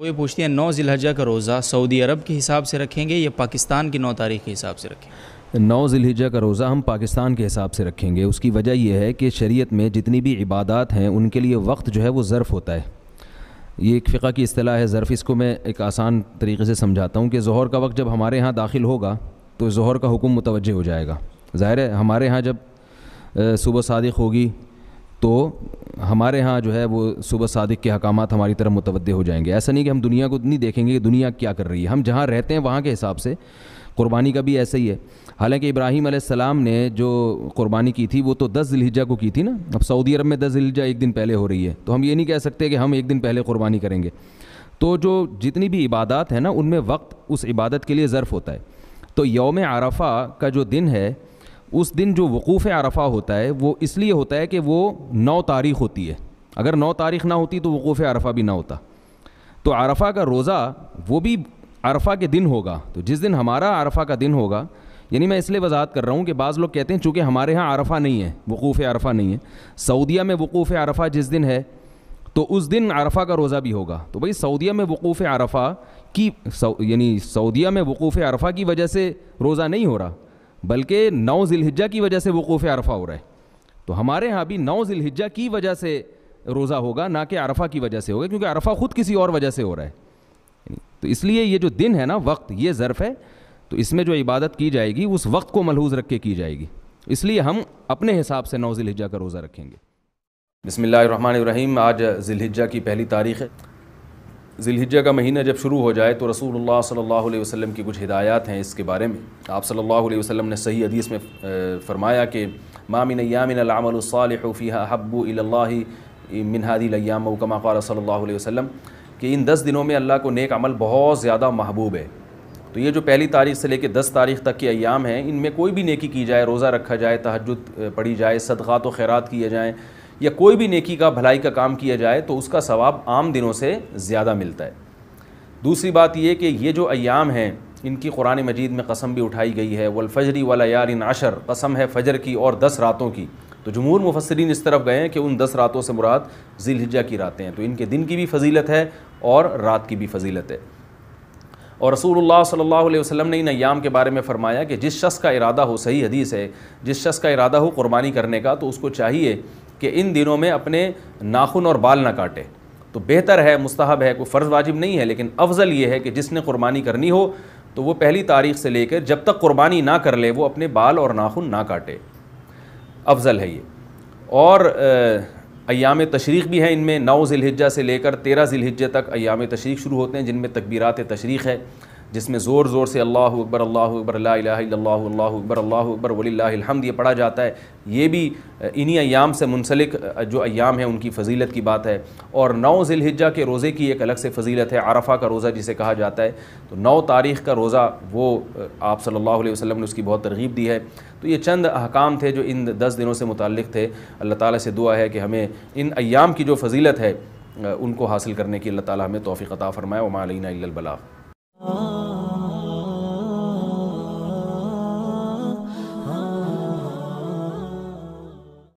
یہ پوچھتی ہیں 9 ذی الحجہ کا روزہ سعودی عرب کے حساب سے رکھیں گے یا پاکستان کی 9 تاریخ کے حساب سے رکھیں گے؟ 9 ذی الحجہ کا روزہ ہم پاکستان کے حساب سے رکھیں گے۔ اس کی وجہ یہ ہے کہ شریعت میں جتنی بھی عبادات ہیں ان کے لیے وقت جو ہے وہ ظرف ہوتا ہے۔ یہ ایک فقہ کی اصطلاح ہے ظرف۔ اس کو میں ایک آسان طریقے سے سمجھاتا ہوں کہ ظہر کا وقت جب ہمارے ہاں داخل ہوگا تو ظہر کا حکم متوجہ ہو جائے گا۔ ظاہر ہے ہمارے ہاں جب صبح صادق ہوگی تو ہمارے ہاں جو ہے وہ صبح صادق کے احکامات ہماری طرف متوجہ ہو جائیں گے۔ ایسا نہیں کہ ہم دنیا کو نہیں دیکھیں گے کہ دنیا کیا کر رہی ہے، ہم جہاں رہتے ہیں وہاں کے حساب سے قربانی کا بھی ایسا ہی ہے۔ حالانکہ ابراہیم علیہ السلام نے جو قربانی کی تھی وہ تو 10 ذی الحجہ کو کی تھی نا۔ اب سعودی عرب میں 10 ذی الحجہ ایک دن پہلے ہو رہی ہے، تو ہم یہ نہیں کہہ سکتے کہ ہم ایک دن پہلے قربانی کریں گے۔ تو جو جتنی بھی عبادات ہیں نا ان میں وقت اس عبادت کے لیے ظرف ہوتا ہے۔ تو یوم عرفہ کا جو دن ہے اس دن جو وقوف عرفہ ہوتا ہے وہ اس لیے ہوتا ہے کہ وہ 9 تاریخ ہوتی ہے۔ اگر 9 تاریخ نہ ہوتی تو وقوف عرفہ بھی نہ ہوتا۔ تو عرفہ کا روزہ وہ بھی عرفہ کے دن ہوگا۔ تو جس دن ہمارا عرفہ کا دن ہوگا، یعنی میں اس لیے وضاحت کر رہا ہوں کہ بعض لوگ کہتے ہیں چونکہ ہمارے ہاں عرفہ نہیں ہے، وقوف عرفہ نہیں ہے، سعودیہ میں وقوف عرفہ جس دن ہے تو اس دن عرفہ کا روزہ بھی ہوگا۔ تو بھئی سعودیہ میں وقوف عرفہ کی یعنی سعودیہ میں وقوف عرفہ کی وجہ سے روزہ نہیں ہو رہا، بلکہ 9 ذی الحجہ کی وجہ سے وقوف عرفہ ہو رہا ہے۔ تو ہمارے ہاں بھی 9 ذی الحجہ کی وجہ سے روزہ ہوگا، نہ کہ عرفہ کی وجہ سے ہوگا، کیونکہ عرفہ خود کسی اور وجہ سے ہو رہا ہے۔ تو اس لیے یہ جو دن ہے نا وقت، یہ ظرف ہے، تو اس میں جو عبادت کی جائے گی اس وقت کو ملحوظ رکھ کے کی جائے گی، اس لیے ہم اپنے حساب سے 9 ذی الحجہ کا روزہ رکھیں گے۔ بسم اللہ الرحمن الرحیم۔ آج ذی الحجہ کی پہلی تاریخ ہے۔ ذی الحجہ کا مہینہ جب شروع ہو جائے تو رسول اللہ صلی اللہ علیہ وسلم کی کچھ ہدایات ہیں اس کے بارے میں۔ آپ صلی اللہ علیہ وسلم نے صحیح حدیث میں فرمایا کہ ما من ایام العمل الصالح فیہا احب الی اللہ من هذه الايام، کما قال صلی اللہ علیہ وسلم، کہ ان 10 دنوں میں اللہ کو نیک عمل بہت زیادہ محبوب ہے۔ تو یہ جو پہلی تاریخ سے لے کے 10 تاریخ تک کے ایام ہیں، ان میں کوئی بھی نیکی کی جائے، روزہ رکھا جائے، تہجد پڑھی جائے، صدقات و خیرات کیے جائیں، یا کوئی بھی نیکی کا بھلائی کا کام کیا جائے تو اس کا ثواب عام دنوں سے زیادہ ملتا ہے۔ دوسری بات یہ کہ یہ جو ایام ہیں ان کی قرآن مجید میں قسم بھی اٹھائی گئی ہے، والفجر ولیال عشر، قسم ہے فجر کی اور 10 راتوں کی۔ تو جمہور مفسرین اس طرف گئے ہیں کہ ان 10 راتوں سے مراد ذی الحجہ کی راتیں ہیں، تو ان کے دن کی بھی فضیلت ہے اور رات کی بھی فضیلت ہے۔ اور رسول اللہ صلی اللہ علیہ وسلم نے ان ایام کے بارے میں فرمایا کہ جس شخص کا ارادہ ہو، صحیح حدیث ہے، جس شخص کا ارادہ ہو قربانی کرنے کا تو اس کو چاہیے کہ ان دنوں میں اپنے ناخن اور بال نہ کاٹے۔ تو بہتر ہے، مستحب ہے، کوئی فرض واجب نہیں ہے، لیکن افضل یہ ہے کہ جس نے قربانی کرنی ہو تو وہ پہلی تاریخ سے لے کر جب تک قربانی نہ کر لے وہ اپنے بال اور ناخن نہ کاٹے، افضل ہے یہ۔ اور ایام تشریق بھی ہیں ان میں، 9 ذی الحجہ سے لے کر 13 ذی الحجہ تک ایام تشریق شروع ہوتے ہیں، جن میں تکبیرات تشریق ہے، جس میں زور زور سے اللہ اکبر لا الہ الا اللہ اللہ اکبر وللہ الحمد یہ پڑھا جاتا ہے۔ یہ بھی انہی ایام سے منسلک جو ایام ہیں ان کی فضیلت کی بات ہے۔ اور 9 ذی الحجہ کے روزے کی ایک الگ سے فضیلت ہے، عرفہ کا روزہ جسے کہا جاتا ہے۔ تو 9 تاریخ کا روزہ وہ آپ صلی اللہ علیہ وسلم نے اس کی بہت ترغیب دی ہے۔ تو یہ چند احکام تھے جو ان 10 دنوں سے متعلق تھے۔ اللہ تعالیٰ سے دعا ہے کہ ہمیں ان ایام کی جو فضیلت ہے ان کو حاصل کرنے کی اللہ تعالیٰ ہمیں توفیق عطا فرمائے۔ وما علینا الا البلاغ۔